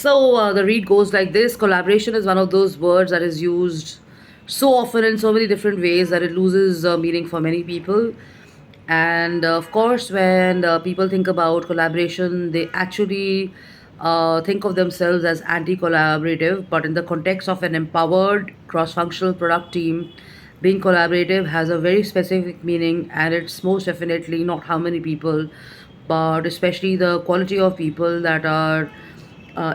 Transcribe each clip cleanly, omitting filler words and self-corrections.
The read goes like this: collaboration is one of those words that is used so often in so many different ways that it loses meaning for many people. And of course, when people think about collaboration, they actually think of themselves as anti collaborative. But in the context of an empowered cross functional product team, being collaborative has a very specific meaning, and it's most definitely not how many people, but especially the quality of people that are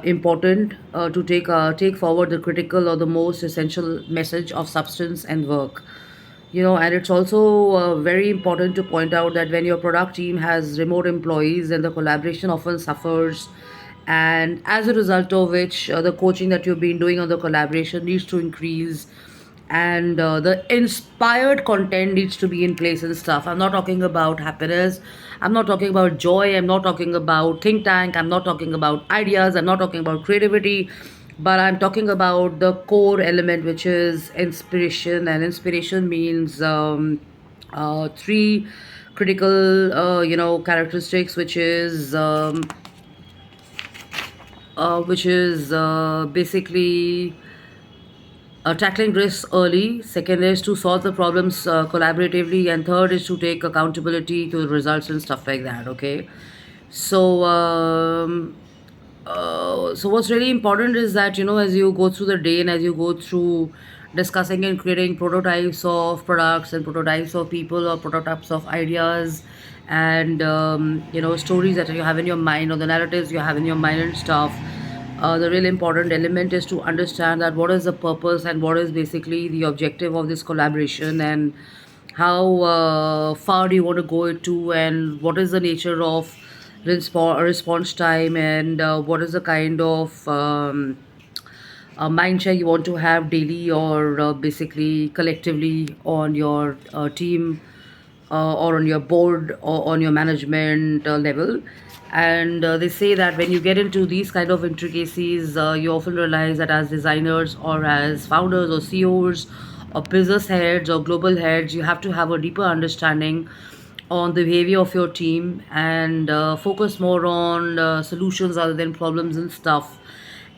important to take forward the critical or the most essential message of substance and work. And it's also very important to point out that when your product team has remote employees, then the collaboration often suffers, and as a result of which the coaching that you've been doing on the collaboration needs to increase, and the inspired content needs to be in place and stuff. I'm not talking about happiness, I'm not talking about joy, I'm not talking about think tank, I'm not talking about ideas, I'm not talking about creativity, but I'm talking about the core element, which is inspiration. And inspiration means three critical characteristics, which is basically tackling risks early. Second is to solve the problems collaboratively, and third is to take accountability to the results and stuff like that. Okay, so what's really important is that as you go through the day and as you go through discussing and creating prototypes of products and prototypes of people or prototypes of ideas, and stories that you have in your mind or the narratives you have in your mind and stuff, the really important element is to understand that what is the purpose and what is basically the objective of this collaboration, and how far do you want to go to, and what is the nature of response time, and what is the kind of mind share you want to have daily or basically collectively on your team, or on your board or on your management level. And they say that when you get into these kind of intricacies, you often realize that as designers or as founders or CEOs or business heads or global heads, you have to have a deeper understanding on the behavior of your team, and focus more on solutions rather than problems and stuff.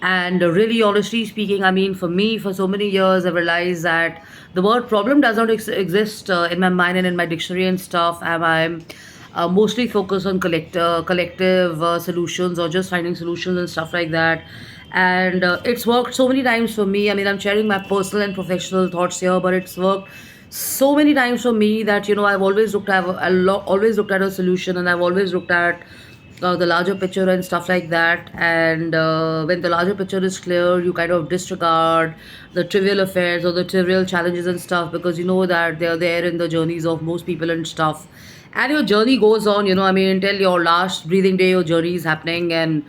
And really, honestly speaking, I mean, for me, for so many years, I've realized that the word problem does not exist in my mind and in my dictionary and stuff. And I'm mostly focused on collective solutions, or just finding solutions and stuff like that. And it's worked so many times for me. I mean, I'm sharing my personal and professional thoughts here, but it's worked so many times for me that I've always always looked at a solution, and I've always looked at the larger picture and stuff like that. And when the larger picture is clear, you kind of disregard the trivial affairs or the trivial challenges and stuff, because you know that they're there in the journeys of most people and stuff. And your journey goes on, I mean, until your last breathing day, your journey is happening. And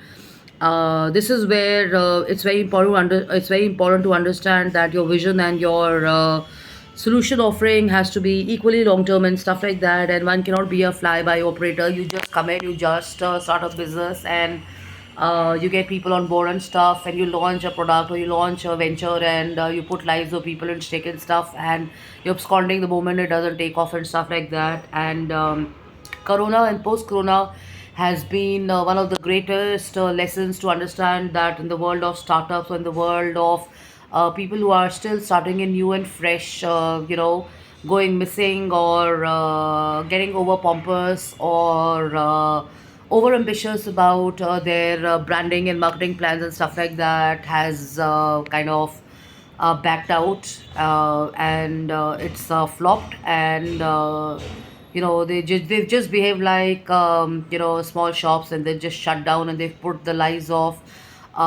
this is where it's very important to understand that your vision and your solution offering has to be equally long term and stuff like that. And one cannot be a fly by operator. You just come in, you just start a business, and you get people on board and stuff, and you launch a product or you launch a venture, and you put lives of people in stake and stuff, and you're absconding the moment it doesn't take off and stuff like that. And corona and post corona has been one of the greatest lessons to understand that in the world of startups or in the world of people who are still starting in new and fresh, going missing, or getting over pompous, or over ambitious about their branding and marketing plans and stuff like that, has kind of backed out, and it's flopped. And they've just behaved like small shops, and they just shut down, and they've put the lives of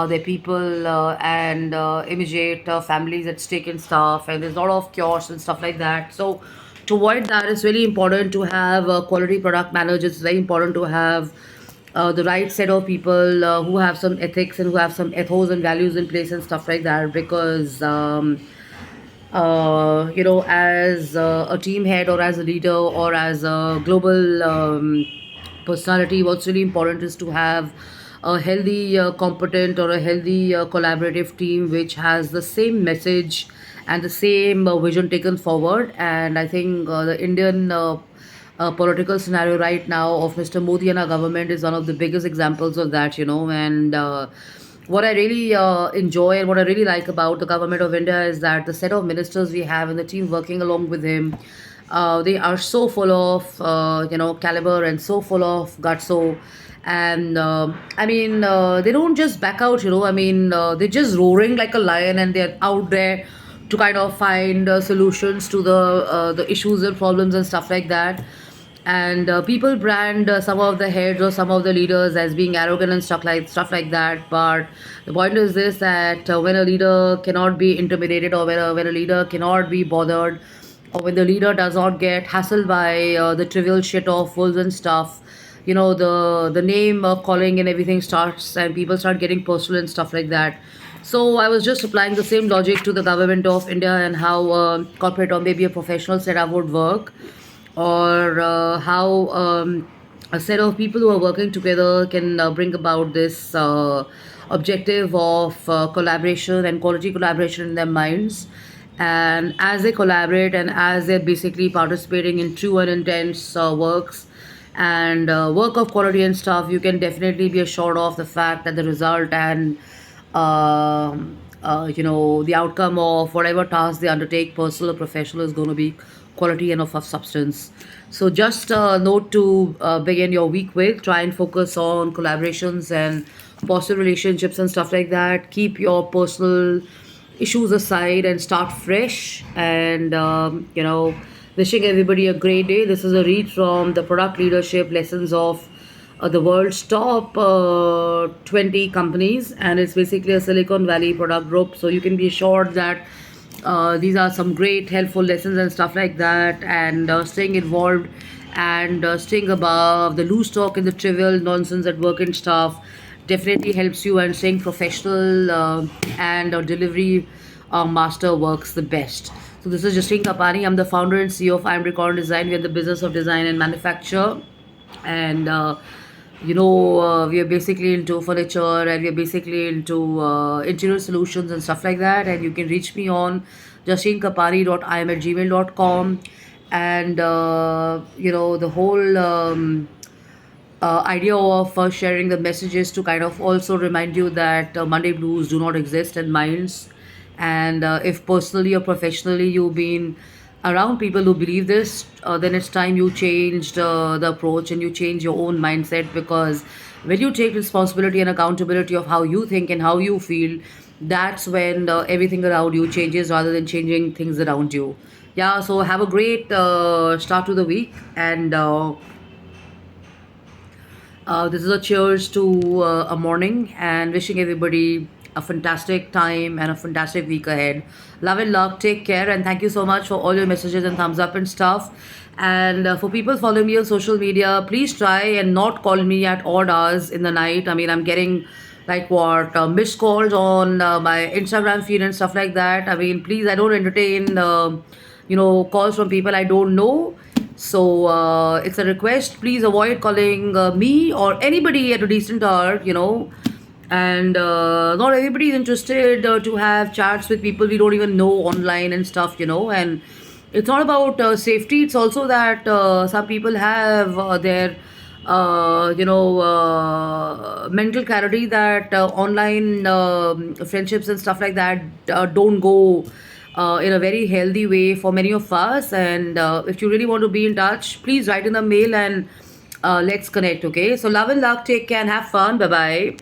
their people and immediate families at stake and stuff, and there's a lot of chaos and stuff like that. So to avoid that, it's really important to have quality product managers. It's very important to have the right set of people who have some ethics and who have some ethos and values in place and stuff like that, because as a team head, or as a leader, or as a global personality, what's really important is to have a healthy, competent, or a healthy, collaborative team which has the same message and the same vision taken forward. And I think the Indian political scenario right now of Mr. Modi and our government is one of the biggest examples of that. And what I really enjoy and what I really like about the government of India is that the set of ministers we have and the team working along with him, they are so full of caliber and so full of gutso, and I mean they don't just back out. I mean they're just roaring like a lion, and they're out there to kind of find solutions to the issues and problems and stuff like that. And people brand some of the heads or some of the leaders as being arrogant and stuff like that. But the point is this, that when a leader cannot be intimidated, or when a leader cannot be bothered, or when the leader does not get hassled by the trivial shit of wolves and stuff, the name calling and everything starts, and people start getting personal and stuff like that. So I was just applying the same logic to the government of India, and how corporate or maybe a professional setup would work, or how a set of people who are working together can bring about this objective of collaboration and quality collaboration in their minds. And as they collaborate, and as they're basically participating in true and intense works and work of quality and stuff, you can definitely be assured of the fact that the result and the outcome of whatever task they undertake, personal or professional, is going to be quality and of substance. So just a note to begin your week with: try and focus on collaborations and positive relationships and stuff like that. Keep your personal issues aside and start fresh. And wishing everybody a great day. This is a read from the product leadership lessons of the world's top 20 companies, and it's basically a Silicon Valley product group. So you can be assured that these are some great helpful lessons and stuff like that. And staying involved and staying above the loose talk and the trivial nonsense at work and stuff definitely helps you, and staying professional and delivery master works the best. So this is Justine Kapani. I'm the founder and CEO of I'm Record Design. We're in the business of design and manufacture, and we are basically into furniture, and we are basically into interior solutions and stuff like that. And you can reach me on justinekapani.im@gmail.com. And the whole idea of sharing the messages to kind of also remind you that Monday blues do not exist in minds. And if personally or professionally you've been around people who believe this, then it's time you changed the approach and you change your own mindset. Because when you take responsibility and accountability of how you think and how you feel, that's when everything around you changes, rather than changing things around you. Yeah, so have a great start to the week. And this is a cheers to a morning, and wishing everybody a fantastic time and a fantastic week ahead. Love and luck. Take care, and thank you so much for all your messages and thumbs up and stuff. And for people following me on social media, please try and not call me at odd hours in the night. I mean, I'm getting like what missed calls on my Instagram feed and stuff like that. I mean, please, I don't entertain calls from people I don't know. So it's a request. Please avoid calling me or anybody at a decent hour. And not everybody is interested to have chats with people we don't even know online and stuff. And it's not about safety. It's also that some people have their mental clarity that online friendships and stuff like that don't go in a very healthy way for many of us. And if you really want to be in touch, please write in the mail, and let's connect. Okay, so love and luck. Take care and have fun. Bye bye.